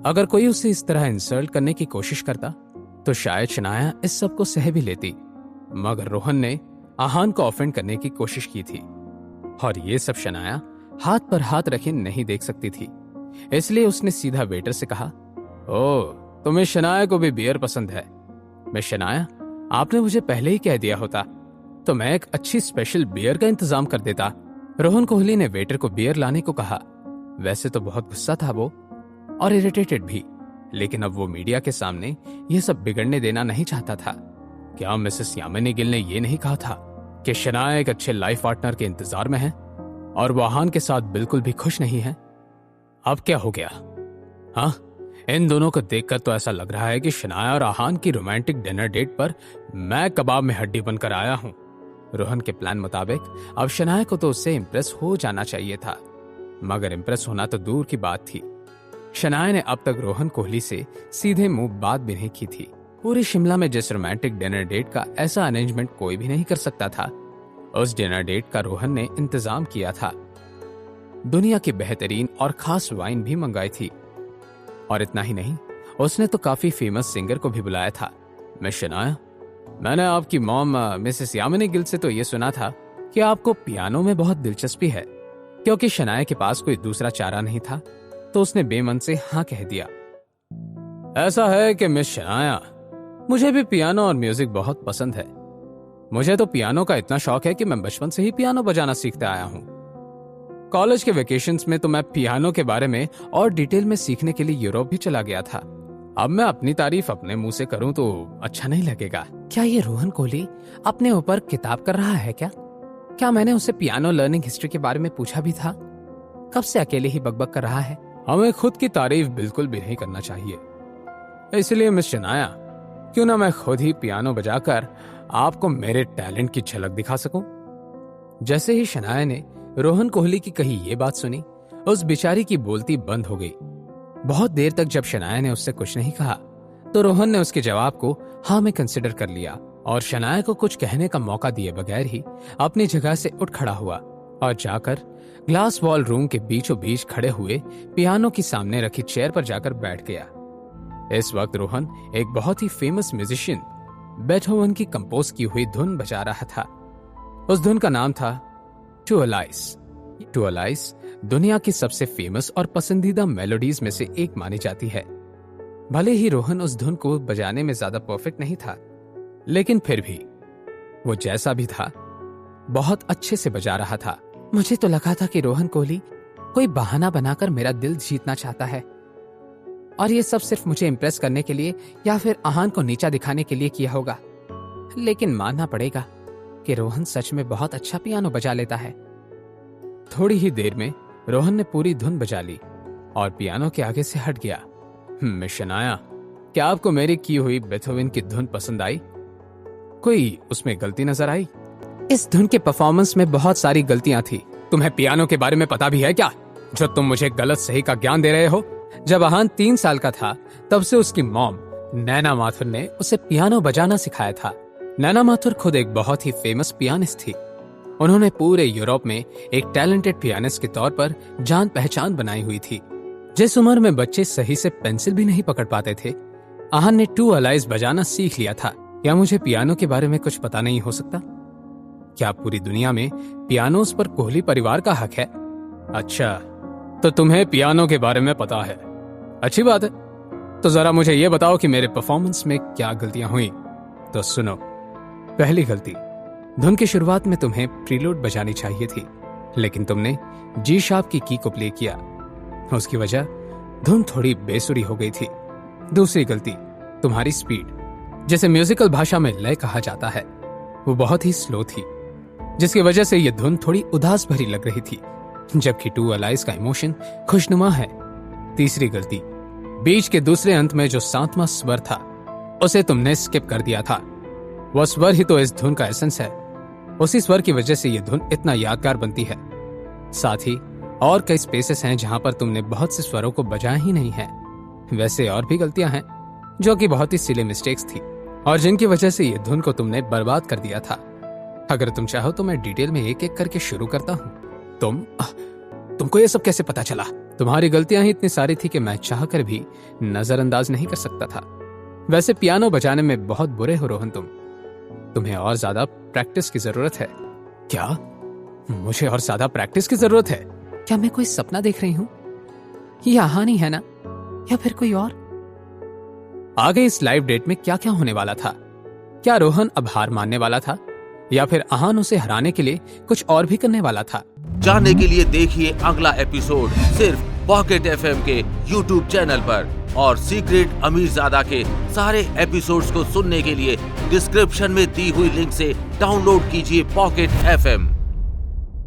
अगर कोई उसे इस तरह इंसल्ट करने की कोशिश करता तो शायद शनाया इस सब को सह भी लेती, मगर रोहन ने आहान को ऑफेंड करने की कोशिश की थी और ये सब शनाया हाथ पर हाथ रखे नहीं देख सकती थी। इसलिए उसने सीधा वेटर से कहा, ओह, तुम्हें शनाया को भी बियर पसंद है। मिस शनाया, आपने मुझे पहले ही कह दिया होता तो मैं एक अच्छी स्पेशल बियर का इंतजाम कर देता। रोहन कोहली ने वेटर को बियर लाने को कहा। वैसे तो बहुत गुस्सा था वो और इरिटेटेड भी, लेकिन अब वो मीडिया के सामने ये सब बिगड़ने देना नहीं चाहता था। क्या मिसेस यामिनी गिल ने ये नहीं कहा था कि शनाया एक अच्छे लाइफ पार्टनर के इंतजार में है और वो आहान के साथ बिल्कुल भी खुश नहीं है? अब क्या हो गया? हाँ, इन दोनों को देखकर तो ऐसा लग रहा है कि शनाया और आहान की रोमांटिक डिनर डेट पर मैं कबाब में हड्डी बनकर आया हूं। रोहन के प्लान मुताबिक अब शनाया को तो उससे इंप्रेस हो जाना चाहिए था, मगर इंप्रेस होना तो दूर की बात थी। शनाया ने अब तक रोहन कोहली से सीधे मुंह बात भी नहीं की थी। पूरी शिमला में जिस रोमांटिक डिनर डेट का ऐसा अरेंजमेंट कोई भी नहीं कर सकता था, उस डिनर डेट का रोहन ने इंतजाम किया था। दुनिया की बेहतरीन और खास वाइन भी मंगाई थी और इतना ही नहीं, उसने तो काफी फेमस सिंगर को भी बुलाया था। मिस शनाया, मैंने आपकी मॉम मिसेस यामिनी गिल से तो ये सुना था कि आपको पियानो में बहुत दिलचस्पी है। क्योंकि शनाया के पास कोई दूसरा चारा नहीं था तो उसने बेमन से हाँ कह दिया। ऐसा है कि मिस शनाया, मुझे भी पियानो और म्यूजिक बहुत पसंद है। मुझे तो पियानो का इतना शौक है कि मैं बचपन से ही पियानो बजाना सीखता आया हूँ। कॉलेज के वेकेशंस में तो मैं पियानो के बारे में और डिटेल में सीखने के लिए यूरोप भी चला गया था। अब मैं अपनी तारीफ अपने मुंह से करूं तो अच्छा नहीं लगेगा। क्या ये रोहन कोहली अपने ऊपर किताब कर रहा है क्या? क्या मैंने उसे पियानो लर्निंग हिस्ट्री के बारे में पूछा भी था? कब से अकेले ही बकबक कर रहा है? हमें खुद की तारीफ बिल्कुल भी नहीं करना चाहिए। इसलिए मिस शनाया, क्यों ना मैं खुद ही पियानो बजाकर आपको मेरे टैलेंट की झलक दिखा सकूं? जैसे ही शनाया ने रोहन कोहली की कही ये बात सुनी, उस बेचारी की बोलती बंद हो गई। बहुत देर तक जब शनाया ने उससे कुछ नहीं कहा तो रोहन ने उसके जवाब को हाँ में कंसिडर कर लिया और शनाया को कुछ कहने का मौका दिए बगैर ही अपनी जगह से उठ खड़ा हुआ और जाकर ग्लास वॉल रूम के बीचों बीच खड़े हुए पियानो की सामने रखी चेयर पर जाकर बैठ गया। इस वक्त रोहन एक बहुत ही फेमस म्यूजिशियन बेथोवन की कंपोज की हुई धुन बजा रहा था। उस धुन का नाम था टू अलाइस। टू अलाइस दुनिया की सबसे फेमस और पसंदीदा मेलोडीज में से एक मानी जाती है। भले ही रोहन उस धुन को बजाने में ज्यादा परफेक्ट नहीं था, लेकिन फिर भी वो जैसा भी था बहुत अच्छे से बजा रहा था। मुझे तो लगा था कि रोहन कोहली कोई बहाना बनाकर मेरा दिल जीतना चाहता है और ये सब सिर्फ मुझे इंप्रेस करने के लिए या फिर आहान को नीचा दिखाने के लिए किया होगा। लेकिन मानना पड़ेगा कि रोहन सच में बहुत अच्छा पियानो बजा लेता है। थोड़ी ही देर में रोहन ने पूरी धुन बजा ली और पियानो के आगे से हट गया। मिस शनाया, क्या आपको मेरी की हुई बेथोवन की धुन पसंद आई? कोई उसमें गलती नजर आई? इस धुन के परफॉर्मेंस में बहुत सारी गलतियां थी। तुम्हें पियानो के बारे में पता भी है क्या, जो तुम मुझे गलत सही का ज्ञान दे रहे हो? जब आहान 3 साल का था तब से उसकी मॉम नैना माथुर ने उसे पियानो बजाना सिखाया था। नैना माथुर खुद एक बहुत ही फेमस पियानिस्ट थी। उन्होंने पूरे यूरोप में एक टैलेंटेड पियानिस्ट के तौर पर जान पहचान बनाई हुई थी। जिस उम्र में बच्चे सही से पेंसिल भी नहीं पकड़ पाते थे, आहान ने टू अलाइज बजाना सीख लिया था। क्या मुझे पियानो के बारे में कुछ पता नहीं हो सकता? क्या पूरी दुनिया में पियानोस पर कोहली परिवार का हक है? अच्छा, तो तुम्हें पियानो के बारे में पता है। अच्छी बात है, तो जरा मुझे ये बताओ कि मेरे परफॉर्मेंस में क्या गलतियां हुई। तो सुनो, पहली गलती, धुन की शुरुआत में तुम्हें प्रीलूड बजानी चाहिए थी, लेकिन तुमने जी शार्प की की को प्ले किया। उसकी वजह धुन थोड़ी बेसुरी हो गई थी। दूसरी गलती, तुम्हारी स्पीड, जिसे म्यूजिकल भाषा में लय कहा जाता है, वो बहुत ही स्लो थी, जिसकी वजह से यह धुन थोड़ी उदास भरी लग रही थी, जबकि टू अलाइज का इमोशन खुशनुमा है। तीसरी गलती, बीच के दूसरे अंत में जो 7वां स्वर था उसे तुमने स्किप कर दिया था। वह स्वर ही तो इस धुन का एसेंस है। उसी स्वर की वजह से यह धुन इतना यादगार बनती है। साथ ही और कई स्पेसेस हैं जहां पर तुमने बहुत से स्वरों को बजाया ही नहीं है। वैसे और भी गलतियां हैं जो कि बहुत ही सिली मिस्टेक्स थी और जिनकी वजह से यह धुन को तुमने बर्बाद कर दिया था। अगर तुम चाहो तो मैं डिटेल में एक एक करके शुरू करता हूँ। तुमको ये सब कैसे पता चला? तुम्हारी गलतियां ही इतनी सारी थी कि मैं चाहकर भी नजरअंदाज नहीं कर सकता था। वैसे पियानो बजाने में बहुत बुरे हो रोहन तुम। तुम्हें और ज्यादा प्रैक्टिस की जरूरत है। क्या? मुझे और ज्यादा प्रैक्टिस की जरूरत है? क्या मैं कोई सपना देख रही हूं? ये आहानी है ना, या फिर कोई और? आगे इस लाइव डेट में क्या क्या होने वाला था? क्या रोहन अब हार मानने वाला था, या फिर आहान उसे हराने के लिए कुछ और भी करने वाला था? जानने के लिए देखिए अगला एपिसोड सिर्फ पॉकेट एफएम के यूट्यूब चैनल पर, और सीक्रेट अमीरजादा के सारे एपिसोड्स को सुनने के लिए डिस्क्रिप्शन में दी हुई लिंक से डाउनलोड कीजिए पॉकेट एफएम।